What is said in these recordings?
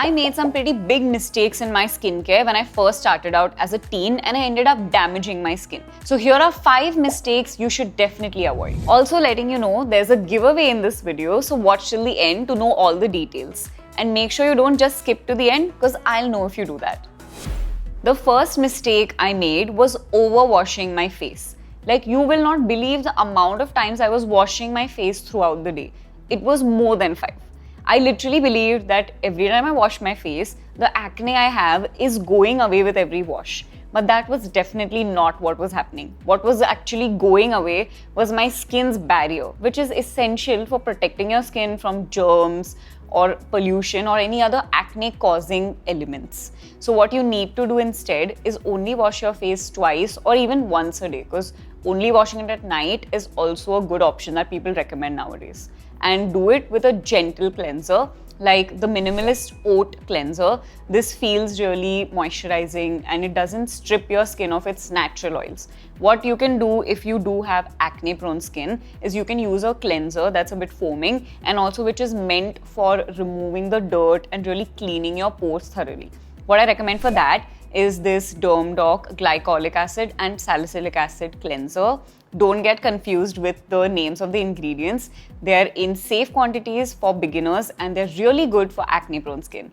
I made some pretty big mistakes in my skincare when I first started out as a teen and I ended up damaging my skin. So here are 5 mistakes you should definitely avoid. Also letting you know there's a giveaway in this video, so watch till the end to know all the details. And make sure you don't just skip to the end because I'll know if you do that. The first mistake I made was overwashing my face. Like, you will not believe the amount of times I was washing my face throughout the day. It was more than 5. I literally believed that every time I wash my face, the acne I have is going away with every wash. But that was definitely not what was happening. What was actually going away was my skin's barrier, which is essential for protecting your skin from germs or pollution or any other acne causing elements. So what you need to do instead is only wash your face twice or even once a day, because only washing it at night is also a good option that people recommend nowadays. And do it with a gentle cleanser like the Minimalist Oat Cleanser. This feels really moisturizing and it doesn't strip your skin of its natural oils. What you can do if you do have acne prone skin is you can use a cleanser that's a bit foaming and also which is meant for removing the dirt and really cleaning your pores thoroughly. What I recommend for that is this DermDoc glycolic acid and salicylic acid cleanser. Don't get confused with the names of the ingredients. They are in safe quantities for beginners and they're really good for acne prone skin.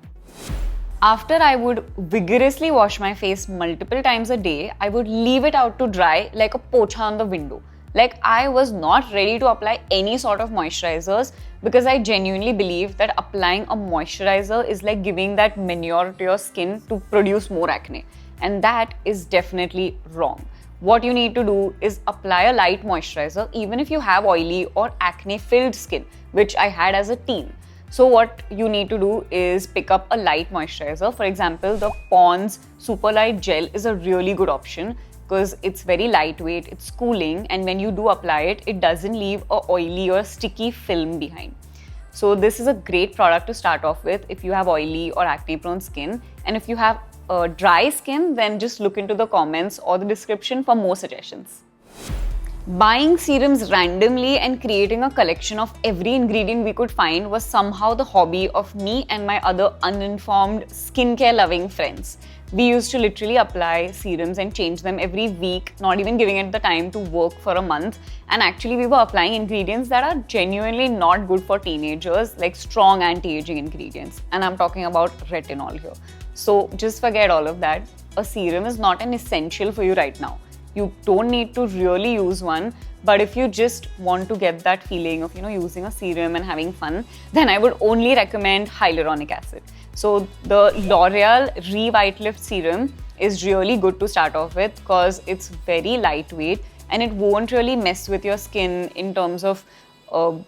After I would vigorously wash my face multiple times a day, I would leave it out to dry like a pocha on the window. Like, I was not ready to apply any sort of moisturizers because I genuinely believe that applying a moisturizer is like giving that manure to your skin to produce more acne. And that is definitely wrong. What you need to do is apply a light moisturizer even if you have oily or acne-filled skin, which I had as a teen. So what you need to do is pick up a light moisturizer. For example, the Pond's Super Light Gel is a really good option because it's very lightweight, it's cooling, and when you do apply it, it doesn't leave a oily or sticky film behind. So this is a great product to start off with if you have oily or acne-prone skin. And if you have dry skin, then just look into the comments or the description for more suggestions. Buying serums randomly and creating a collection of every ingredient we could find was somehow the hobby of me and my other uninformed skincare loving friends. We used to literally apply serums and change them every week, not even giving it the time to work for a month. And actually we were applying ingredients that are genuinely not good for teenagers, like strong anti-aging ingredients. And I'm talking about retinol here. So just forget all of that. A serum is not an essential for you right now. You don't need to really use one, but if you just want to get that feeling of, using a serum and having fun, then I would only recommend hyaluronic acid. So the L'Oreal Revitalift serum is really good to start off with because it's very lightweight and it won't really mess with your skin in terms of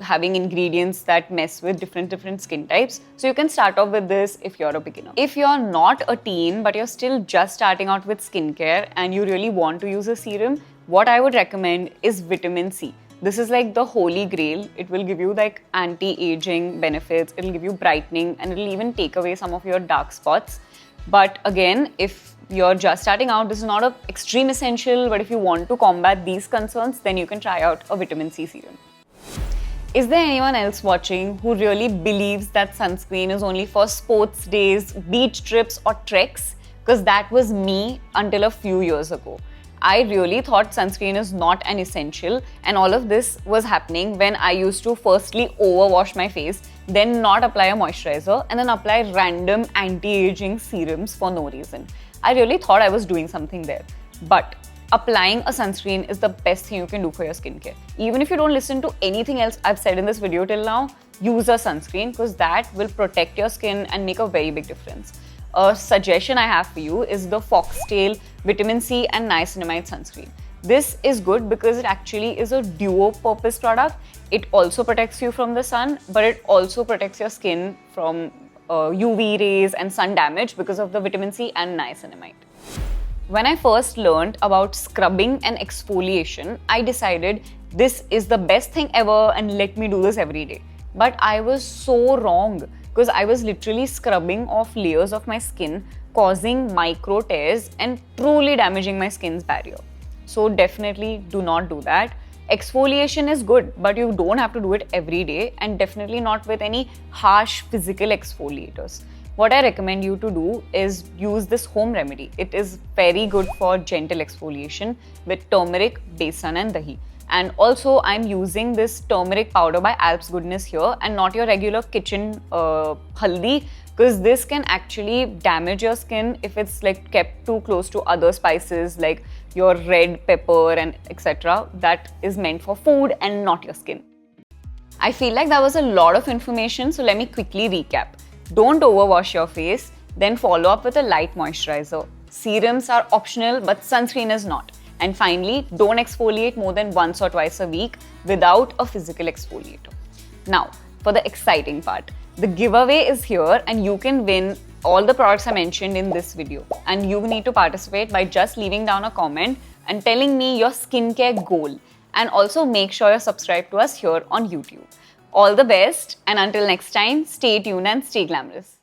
having ingredients that mess with different skin types. So you can start off with this if you're a beginner. If you're not a teen but you're still just starting out with skincare and you really want to use a serum, what I would recommend is vitamin C. This is like the holy grail. It will give you like anti-aging benefits, it'll give you brightening, and it'll even take away some of your dark spots. But again, if you're just starting out, this is not an extreme essential, but if you want to combat these concerns, then you can try out a vitamin C serum. Is there anyone else watching who really believes that sunscreen is only for sports days, beach trips or treks? Because that was me until a few years ago. I really thought sunscreen is not an essential, and all of this was happening when I used to firstly overwash my face, then not apply a moisturizer, and then apply random anti-aging serums for no reason. I really thought I was doing something there. But applying a sunscreen is the best thing you can do for your skincare. Even if you don't listen to anything else I've said in this video till now, use a sunscreen because that will protect your skin and make a very big difference. A suggestion I have for you is the Foxtail Vitamin C and Niacinamide Sunscreen. This is good because it actually is a duo-purpose product. It also protects you from the sun, but it also protects your skin from UV rays and sun damage because of the vitamin C and niacinamide. When I first learned about scrubbing and exfoliation, I decided this is the best thing ever and let me do this every day. But I was so wrong because I was literally scrubbing off layers of my skin, causing micro tears and truly damaging my skin's barrier. So definitely do not do that. Exfoliation is good, but you don't have to do it every day, and definitely not with any harsh physical exfoliators. what I recommend you to do is use this home remedy. It is very good for gentle exfoliation with turmeric, besan and dahi. And also I'm using this turmeric powder by Alps Goodness here and not your regular kitchen haldi, because this can actually damage your skin if it's like kept too close to other spices like your red pepper and etc. that is meant for food and not your skin. I feel like that was a lot of information, so let me quickly recap. Don't overwash your face, then follow up with a light moisturizer. Serums are optional, but sunscreen is not. And finally, don't exfoliate more than once or twice a week without a physical exfoliator. Now, for the exciting part. The giveaway is here and you can win all the products I mentioned in this video. And you need to participate by just leaving down a comment and telling me your skincare goal. And also make sure you're subscribed to us here on YouTube. All the best, and until next time, stay tuned and stay glamorous.